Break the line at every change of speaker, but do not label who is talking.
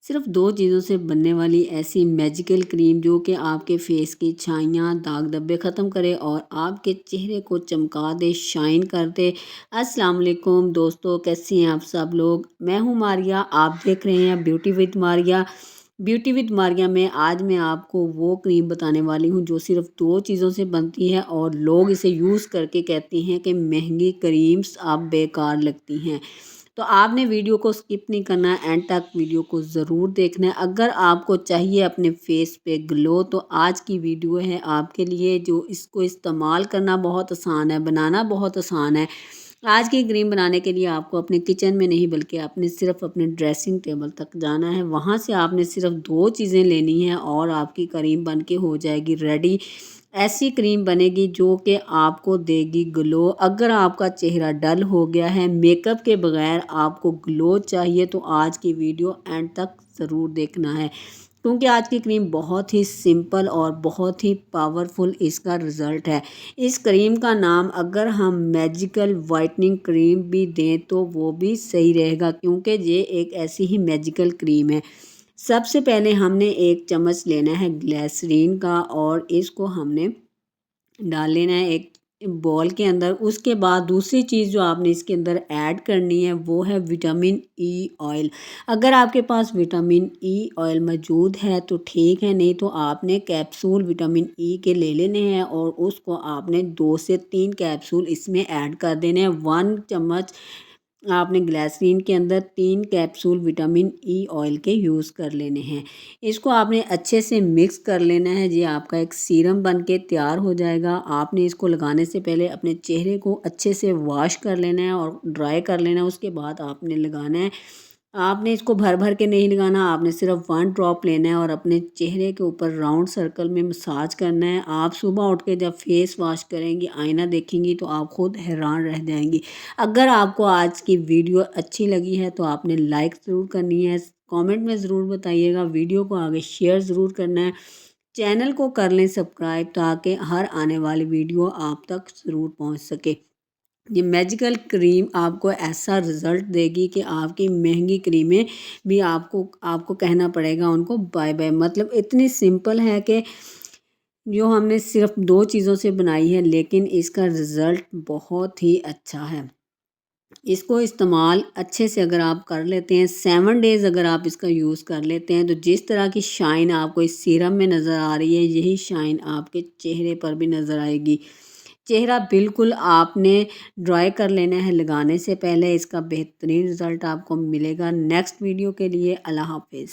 सिर्फ 2 चीज़ों से बनने वाली ऐसी मैजिकल क्रीम जो कि आपके फेस की छाइयाँ, दाग धब्बे ख़त्म करे और आपके चेहरे को चमका दे, शाइन कर दे। अस्सलाम वालेकुम दोस्तों, कैसी हैं आप सब लोग? मैं हूँ मारिया, आप देख रहे हैं beauty with Maria. Beauty with Maria में आज मैं आपको वो क्रीम बताने वाली हूँ जो सिर्फ 2 चीज़ों से बनती है और लोग इसे यूज़ करके कहते हैं कि महँगी क्रीम्स अब बेकार लगती हैं। तो आपने वीडियो को स्किप नहीं करना है, एंड तक वीडियो को ज़रूर देखना है। अगर आपको चाहिए अपने फेस पे ग्लो तो आज की वीडियो है आपके लिए, जो इसको इस्तेमाल करना बहुत आसान है, बनाना बहुत आसान है। आज की क्रीम बनाने के लिए आपको अपने किचन में नहीं बल्कि आपने सिर्फ अपने ड्रेसिंग टेबल तक जाना है। वहाँ से आपने सिर्फ 2 चीज़ें लेनी हैं और आपकी क्रीम बन के हो जाएगी रेडी। ऐसी क्रीम बनेगी जो कि आपको देगी ग्लो। अगर आपका चेहरा डल हो गया है, मेकअप के बगैर आपको ग्लो चाहिए तो आज की वीडियो एंड तक ज़रूर देखना है, क्योंकि आज की क्रीम बहुत ही सिंपल और बहुत ही पावरफुल इसका रिज़ल्ट है। इस क्रीम का नाम अगर हम मैजिकल वाइटनिंग क्रीम भी दें तो वो भी सही रहेगा, क्योंकि ये एक ऐसी ही मैजिकल क्रीम है। सबसे पहले हमने 1 चम्मच लेना है ग्लिसरीन का और इसको हमने डाल लेना है एक बॉल के अंदर। उसके बाद दूसरी चीज़ जो आपने इसके अंदर ऐड करनी है वो है विटामिन ई ऑयल। अगर आपके पास विटामिन ई ऑयल मौजूद है तो ठीक है, नहीं तो आपने कैप्सूल विटामिन ई के ले लेने हैं और उसको आपने 2 से 3 कैप्सूल इसमें ऐड कर देने हैं। 1 चम्मच आपने ग्लिसरीन के अंदर 3 कैप्सूल विटामिन ई ऑयल के यूज़ कर लेने हैं। इसको आपने अच्छे से मिक्स कर लेना है। ये आपका एक सीरम बन के तैयार हो जाएगा। आपने इसको लगाने से पहले अपने चेहरे को अच्छे से वॉश कर लेना है और ड्राई कर लेना है। उसके बाद आपने लगाना है। आपने इसको भर भर के नहीं लगाना, आपने सिर्फ 1 ड्रॉप लेना है और अपने चेहरे के ऊपर राउंड सर्कल में मसाज करना है। आप सुबह उठ के जब फेस वॉश करेंगी, आईना देखेंगी तो आप खुद हैरान रह जाएंगी। अगर आपको आज की वीडियो अच्छी लगी है तो आपने लाइक ज़रूर करनी है, कमेंट में ज़रूर बताइएगा, वीडियो को आगे शेयर ज़रूर करना है, चैनल को कर लें सब्सक्राइब ताकि हर आने वाली वीडियो आप तक ज़रूर पहुंच सके। ये मैजिकल क्रीम आपको ऐसा रिज़ल्ट देगी कि आपकी महंगी क्रीमें भी आपको आपको कहना पड़ेगा उनको बाय बाय। मतलब इतनी सिंपल है कि जो हमने सिर्फ 2 चीज़ों से बनाई है, लेकिन इसका रिज़ल्ट बहुत ही अच्छा है। इसको इस्तेमाल अच्छे से अगर आप कर लेते हैं, 7 डेज़ अगर आप इसका यूज़ कर लेते हैं, तो जिस तरह की शाइन आपको इस सीरम में नज़र आ रही है, यही शाइन आपके चेहरे पर भी नज़र आएगी। चेहरा बिल्कुल आपने ड्राई कर लेना है लगाने से पहले। इसका बेहतरीन रिज़ल्ट आपको मिलेगा। नेक्स्ट वीडियो के लिए अल्लाह हाफ़िज़।